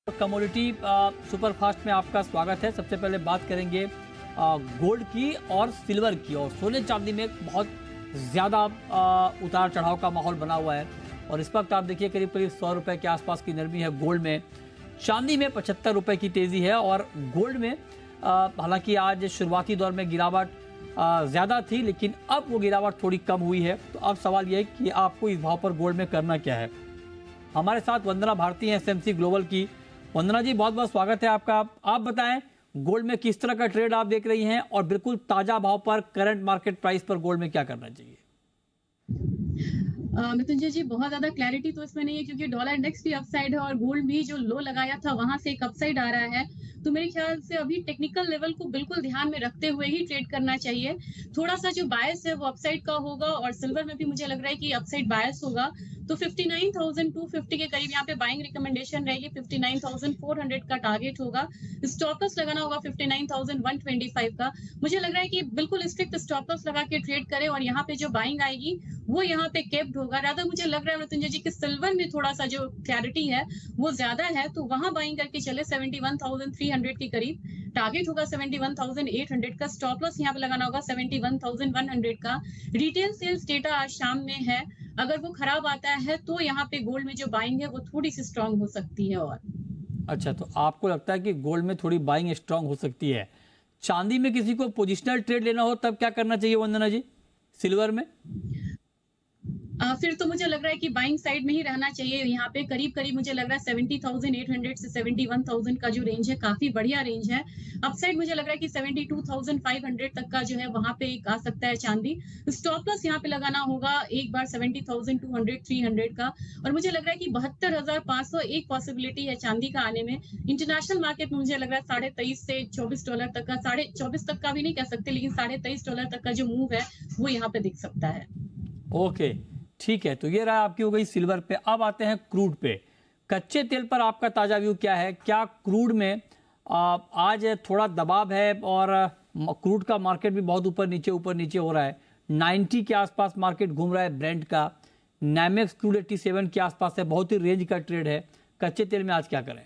Commodity superfast में आपका स्वागत है। सबसे पहले बात करेंगे गोल्ड की और सिल्वर की। और सोने चांदी में बहुत ज़्यादा उतार चढ़ाव का माहौल बना हुआ है और इस वक्त आप देखिए करीब करीब 100 रुपये के आसपास की नरमी है गोल्ड में। चांदी में 75 रुपये की तेज़ी है और गोल्ड में हालांकि आज शुरुआती दौर में गिरावट ज़्यादा थी, लेकिन अब वो गिरावट थोड़ी कम हुई है। तो अब सवाल यह है कि आपको इस भाव पर गोल्ड में करना क्या है। हमारे साथ वंदना भारती हैं एसएमसी ग्लोबल की। वंदना जी, बहुत बहुत स्वागत है आपका। आप बताएं गोल्ड में किस तरह का ट्रेड आप देख रही हैं और बिल्कुल ताजा भाव पर करंट मार्केट प्राइस पर गोल्ड में क्या करना चाहिए। मृत्युंजय जी, बहुत ज्यादा क्लैरिटी तो इसमें नहीं है क्योंकि डॉलर इंडेक्स भी अपसाइड है और गोल्ड भी जो लो लगाया था वहां से एक अपसाइड आ रहा है। तो मेरे ख्याल से अभी टेक्निकल लेवल को बिल्कुल ध्यान में रखते हुए ही ट्रेड करना चाहिए। थोड़ा सा जो बायस है वो अपसाइड का होगा और सिल्वर में भी मुझे लग रहा है कि अपसाइड बायस होगा। तो 59,250 के करीब यहाँ पे बाइंग रिकमेंडेशन रहेगी। 59,400 का टारगेट होगा। स्टॉप लॉस लगाना होगा 59,125 का। मुझे लग रहा है कि बिल्कुल स्ट्रिक्ट स्टॉप लॉस लगा के ट्रेड करें और यहाँ पे जो बाइंग आएगी वो यहाँ पे केप्ड होगा। राधा मुझे लग रहा है मृत्युंजय जी कि सिल्वर में थोड़ा सा जो क्लैरिटी है वो ज्यादा है, तो वहां बाइंग करके चले 71,300 के करीब। टारगेट होगा 71,800 का। स्टॉप लॉस यहाँ पे लगाना होगा 71,100 का। रिटेल सेल्स डेटा आज शाम में है, अगर वो खराब आता है तो यहाँ पे गोल्ड में जो बाइंग है वो थोड़ी सी स्ट्रांग हो सकती है। और अच्छा, तो आपको लगता है कि गोल्ड में थोड़ी बाइंग स्ट्रांग हो सकती है। चांदी में किसी को पोजिशनल ट्रेड लेना हो तब क्या करना चाहिए वंदना जी। सिल्वर में फिर तो मुझे लग रहा है कि बाइंग साइड में ही रहना चाहिए। यहाँ पे करीब करीब मुझे लग रहा है 70,800 से 71,000 का जो रेंज है काफी बढ़िया रेंज है। अपसाइड मुझे लग रहा है कि 72,500 तक का जो है वहां पे एक आ सकता है चांदी। स्टॉप लॉस यहाँ पे लगाना होगा एक बार 70,200 300 का। और मुझे लग रहा है कि 72,500 एक पॉसिबिलिटी है चांदी का आने में। इंटरनेशनल मार्केट में मुझे लग रहा है $23 से $24 तक का, 24.5 तक का भी नहीं कह सकते, लेकिन $23.5 तक का जो मूव है वो यहाँ पे दिख सकता है। ओके, ठीक है। तो ये रहा आपकी हो गई सिल्वर पे। अब आते हैं क्रूड पे। कच्चे तेल पर आपका ताजा व्यू क्या है। क्या क्रूड में आज थोड़ा दबाव है और क्रूड का मार्केट भी बहुत ऊपर नीचे हो रहा है। 90 के आसपास मार्केट घूम रहा है ब्रेंट का। नामेक्स क्रूड 87 के आसपास है, बहुत ही रेंज का ट्रेड है। कच्चे तेल में आज क्या करें।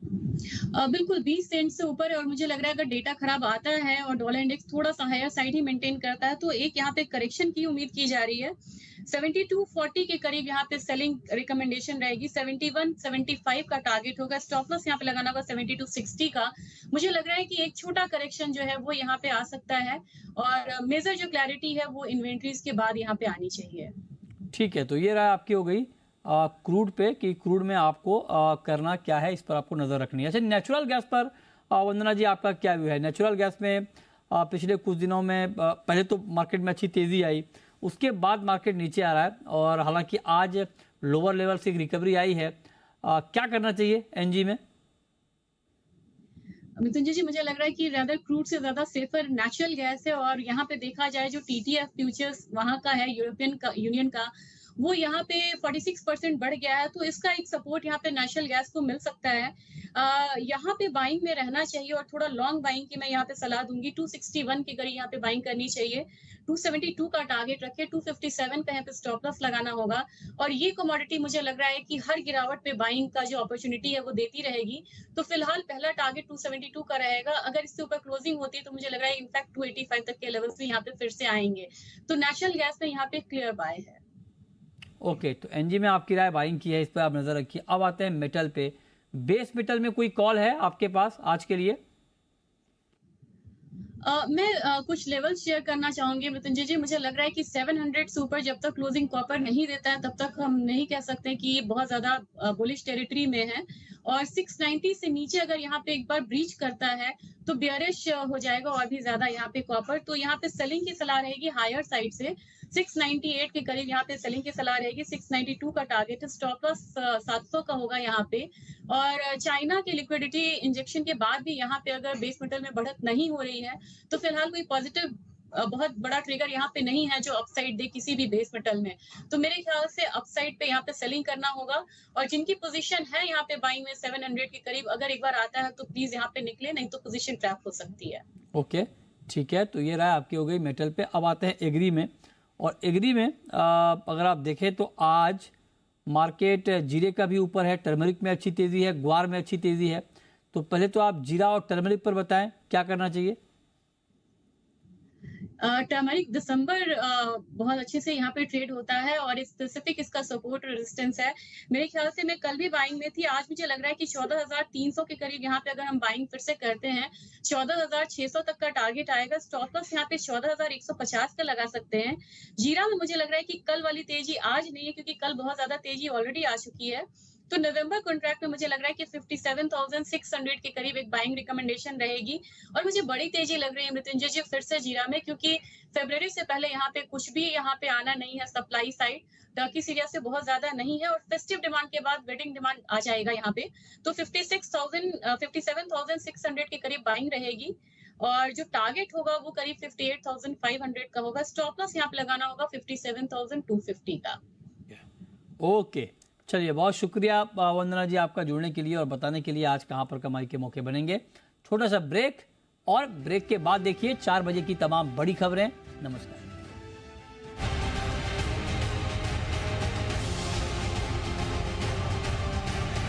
बिल्कुल 20 सेंट से ऊपर है और मुझे लग रहा है अगर डेटा खराब आता है और डॉलर इंडेक्स थोड़ा सा हायर साइड ही मेंटेन करता है तो एक यहाँ पे करेक्शन की उम्मीद की जा रही है। 7240 के करीब यहाँ पे सेलिंग रिकमेंडेशन रहेगी। 7175 का टारगेट होगा। स्टॉप लॉस यहाँ पे लगाना होगा 7260 का। मुझे लग रहा है कि एक छोटा करेक्शन जो है वो यहाँ पे आ सकता है और मेजर जो क्लैरिटी है वो इन्वेंट्रीज के बाद यहाँ पे आनी चाहिए। ठीक है, तो ये रहा आपकी हो गई क्रूड पे कि क्रूड में आपको करना क्या है, इस पर आपको नज़र रखनी है। अच्छा, नेचुरल गैस पर वंदना जी आपका क्या व्यू है। नेचुरल गैस में पिछले कुछ दिनों में पहले तो मार्केट में अच्छी तेज़ी आई, उसके बाद मार्केट नीचे आ रहा है और हालांकि आज लोअर लेवल से एक रिकवरी आई है। क्या करना चाहिए एनजी में। मिथुन जी, मुझे लग रहा है कि रेदर क्रूड से ज्यादा सेफर नेचुरल गैस है और यहाँ पे देखा जाए जो टीटीएफ फ्यूचर्स वहां का है यूरोपियन का यूनियन का, वो यहाँ पे 46% बढ़ गया है, तो इसका एक सपोर्ट यहाँ पे नेचुरल गैस को मिल सकता है। यहाँ पे बाइंग में रहना चाहिए और थोड़ा लॉन्ग बाइंग की मैं यहाँ पे सलाह दूंगी। 261 के करीब यहाँ पे बाइंग करनी चाहिए। 272 का टारगेट रखे। 257 का यहाँ पे स्टॉप लॉस लगाना होगा। और ये कमोडिटी मुझे लग रहा है कि हर गिरावट पे बाइंग का जो अपॉर्चुनिटी है वो देती रहेगी। तो फिलहाल पहला टारगेट 272 का रहेगा। अगर इससे ऊपर क्लोजिंग होती है तो मुझे लग रहा है इनफैक्ट 285 तक के लेवल्स भी यहाँ पे फिर से आएंगे। तो नेचुरल गैस में यहाँ पे क्लियर बाय है। ओके, तो एनजी में आपकी राय बाइंग की है, इस पर आप नज़र रखिए। अब आते हैं मेटल पे। बेस मेटल में कोई कॉल है आपके पास आज के लिए। मैं कुछ लेवल शेयर करना चाहूंगी मृत्युंजय जी। मुझे लग रहा है कि 700 से ऊपर जब तक क्लोजिंग कॉपर नहीं देता है तब तक हम नहीं कह सकते कि ये बहुत ज्यादा बुलिश टेरिटरी में है। और 690 से नीचे अगर यहाँ पे एक बार ब्रीच करता है तो बियरिश हो जाएगा और भी ज्यादा यहाँ पे कॉपर। तो यहाँ पे सेलिंग की सलाह रहेगी हायर साइड से। 698 के करीब यहाँ पे सेलिंग की सलाह रहेगी। 692 का टारगेट है। स्टॉप लॉस 700 का होगा यहाँ पे। और चाइना के लिक्विडिटी इंजेक्शन के बाद भी यहाँ पे अगर बेस मेटल में बढ़त नहीं हो रही है तो फिलहाल कोई पॉजिटिव बहुत बड़ा ट्रिगर यहाँ पे नहीं है जो अपसाइड दे किसी भी बेस मेटल में। तो मेरे ख्याल से अपसाइड पे यहाँ पे सेलिंग करना होगा। और जिनकी पोजीशन है यहाँ पे बाइंग में 700 के करीब, अगर एक बार आता है तो प्लीज यहाँ पे निकले, नहीं तो पोजीशन ट्रैप हो सकती है। ओके, ठीक है। तो ये राय आपकी हो गई मेटल पे। अब आते हैं एग्री में। और एग्री में अगर आप देखें तो आज मार्केट जीरे का भी ऊपर है, टर्मरिक में अच्छी तेजी है, ग्वार में अच्छी तेजी है। तो पहले तो आप जीरा और टर्मरिक पर बताएं क्या करना चाहिए। टर्मरिक दिसंबर बहुत अच्छे से यहाँ पे ट्रेड होता है और स्पेसिफिक इसका सपोर्ट रेजिस्टेंस है। मेरे ख्याल से मैं कल भी बाइंग में थी, आज मुझे लग रहा है कि 14,300 के करीब यहाँ पे अगर हम बाइंग फिर से करते हैं, 14,600 तक का टारगेट आएगा। स्टॉप लॉस यहाँ पे 14,150 का लगा सकते हैं। जीरा में मुझे लग रहा है कि कल वाली तेजी आज नहीं है, क्योंकि कल बहुत ज्यादा तेजी ऑलरेडी आ चुकी है। तो नवंबर कॉन्ट्रैक्ट में मुझे लग रहा है कि 57,600 के करीब एक बाइंग रिकमेंडेशन रहेगी। और मुझे बड़ी तेजी लग रही है मृत्युंजय जी फिर से जीरा में, क्योंकि फरवरी से पहले यहाँ पे कुछ भी यहाँ पे आना नहीं है। सप्लाई साइड टर्की सीरिया से बहुत ज्यादा नहीं है और फेस्टिव डिमांड के बाद वेडिंग डिमांड आ जाएगा यहाँ पे। तो 57,600 के करीब बाइंग रहेगी और जो टारगेट होगा वो करीब 58,500 का होगा। स्टॉप लॉस यहाँ पे लगाना होगा 57,250 का। ओके, चलिए, बहुत शुक्रिया वंदना जी आपका जुड़ने के लिए और बताने के लिए आज कहां पर कमाई के मौके बनेंगे। छोटा सा ब्रेक और ब्रेक के बाद देखिए 4 बजे की तमाम बड़ी खबरें। नमस्कार।